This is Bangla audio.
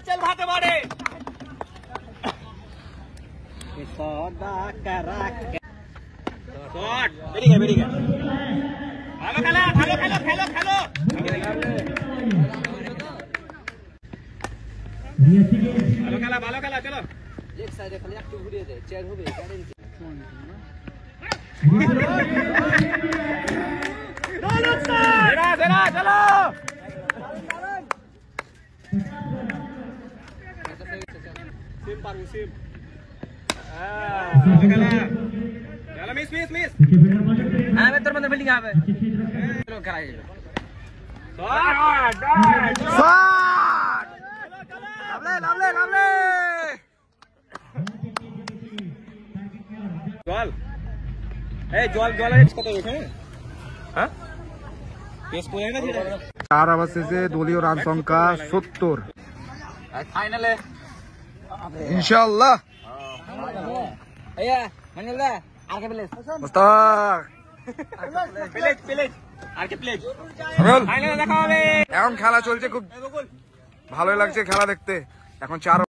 चल भाते बाड़े वेरी गुड ভালো খেলা ভালো খেলো খেলো খেলো ভালো খেলা চলো এক সাইডে খালি একটু ঘুরিয়ে দে চেয়ার হবে গ্যারান্টি জেরা চলো সিম পারু সিম चलो मिस मिस मिस हां मैं तरफ बिल्डिंग आवे चलो कराई शॉट लवले জল এই জল কত হয়েছে হ্যাঁ পেস করে না দিলে 4 ওভার শেষে দলীয় রান সংখ্যা 70 ফাইনালে ইনশাআল্লাহ আয়া মানিলা আর কে প্লেস মুস্তাক প্লেজ আর কে প্লেজ ফাইনালে দেখা হবে এখন খেলা চলছে খুব ভালোই লাগছে খেলা দেখতে এখন 4